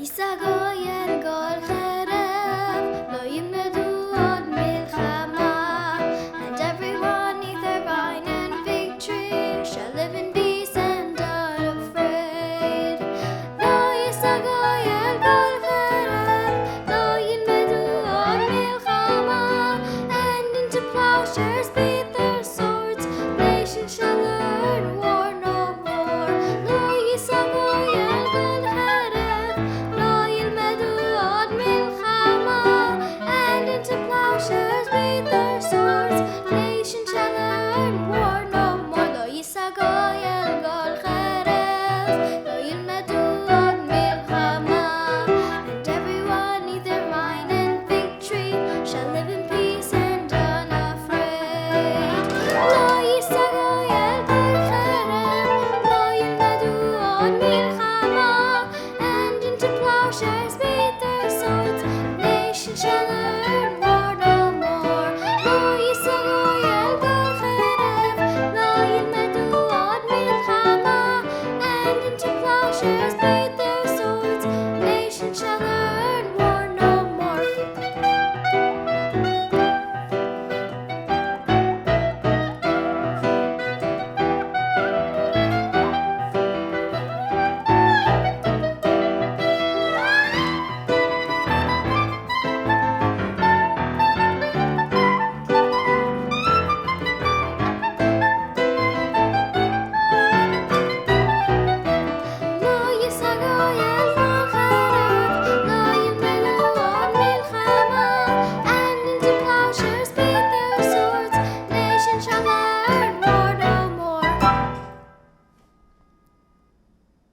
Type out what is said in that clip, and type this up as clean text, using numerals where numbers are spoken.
יisa goyel gol cheref, lo yilmedu od milchama, and everyone neath their vine and fig tree shall live in peace and unafraid. Lo yisa goyel gol cheref, lo yilmedu od milchama, and into plowshares beat